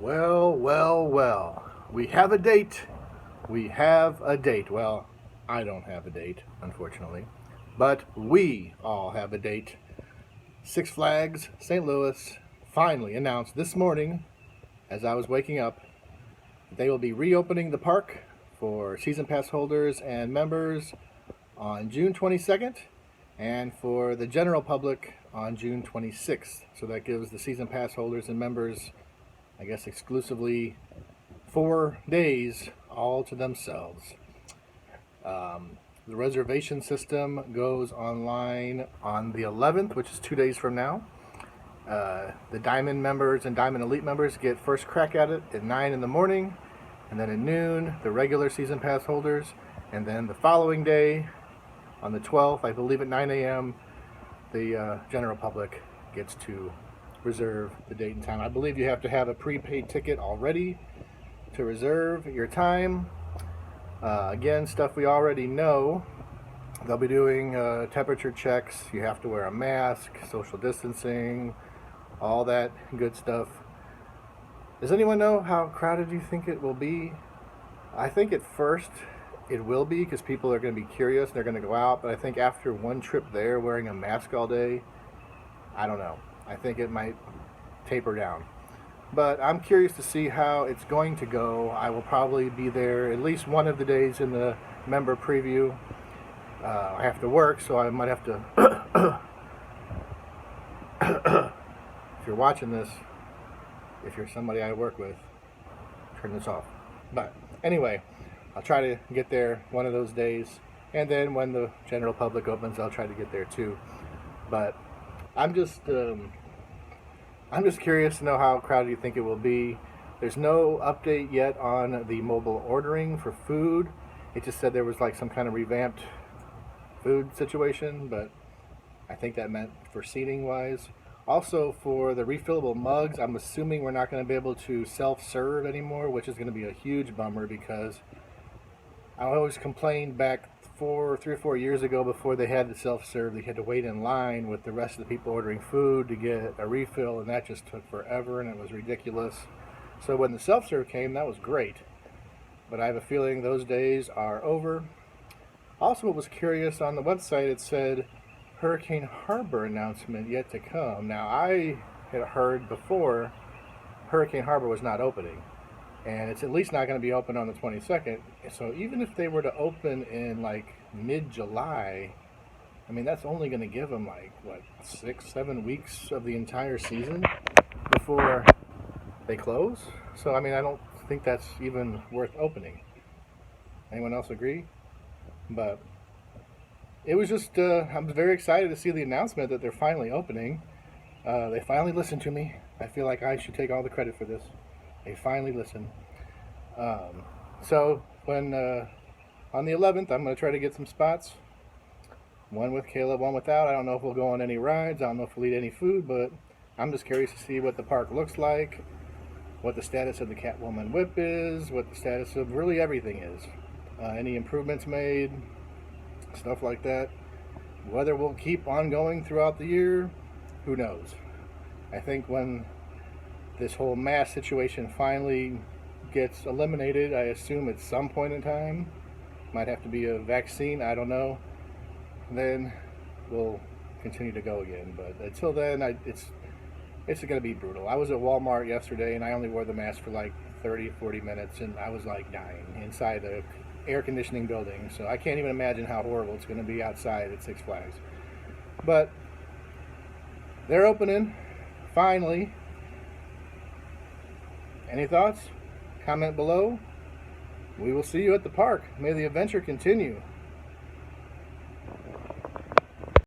Well, well, well. We have a date. We have a date. Well, I don't have a date, unfortunately. But we all have a date. Six Flags St. Louis finally announced this morning, as I was waking up, that they will be reopening the park for season pass holders and members on June 22nd and for the general public on June 26th. So that gives the season pass holders and members, I guess, exclusively 4 days all to themselves. The reservation system goes online on the 11th, which is 2 days from now. The Diamond members and Diamond Elite members get first crack at it at 9 in the morning, and then at noon, the regular season pass holders, and then the following day, on the 12th, I believe at 9 a.m., the general public gets to reserve the date and time. I believe you have to have a prepaid ticket already to reserve your time. Again, stuff we already know. They'll be doing temperature checks. You have to wear a mask, social distancing, all that good stuff. Does anyone know how crowded you think it will be? I think at first it will be because people are going to be curious and they're going to go out, but I think after one trip there wearing a mask all day, I don't know. I think it might taper down. But I'm curious to see how it's going to go. I will probably be there at least one of the days in the member preview. I have to work, so I might have to... If you're watching this, if you're somebody I work with, turn this off. But anyway, I'll try to get there one of those days. And then when the general public opens, I'll try to get there too. But I'm just curious to know how crowded you think it will be. There's no update yet on the mobile ordering for food. It just said there was like some kind of revamped food situation, but I think that meant for seating wise. Also for the refillable mugs, I'm assuming we're not going to be able to self-serve anymore, which is going to be a huge bummer because I always complained back 3 or 4 years ago before they had the self-serve, they had to wait in line with the rest of the people ordering food to get a refill, and that just took forever and it was ridiculous. So when the self-serve came, that was great, but I have a feeling those days are over. Also, what was curious, on the website it said Hurricane Harbor announcement yet to come. Now, I had heard before Hurricane Harbor was not opening, and it's at least not going to be open on the 22nd. So even if they were to open in like mid-July, I mean, that's only going to give them like, what, 6-7 weeks of the entire season before they close? So, I mean, I don't think that's even worth opening. Anyone else agree? But it was just, I'm very excited to see the announcement that they're finally opening. They finally listened to me. I feel like I should take all the credit for this. They finally listened. So when on the 11th, I'm going to try to get some spots. One with Caleb, one without. I don't know if we'll go on any rides. I don't know if we'll eat any food, but I'm just curious to see what the park looks like, what the status of the Catwoman whip is, what the status of really everything is. Any improvements made, stuff like that. Whether we'll keep on going throughout the year, who knows. I think when this whole mask situation finally gets eliminated, I assume at some point in time, might have to be a vaccine, I don't know, then we'll continue to go again. But until then, it's going to be brutal. I was at Walmart yesterday and I only wore the mask for like 30-40 minutes and I was like dying inside the air conditioning building, so I can't even imagine how horrible it's going to be outside at Six Flags. But they're opening finally. Any thoughts? Comment below. We will see you at the park. May the adventure continue.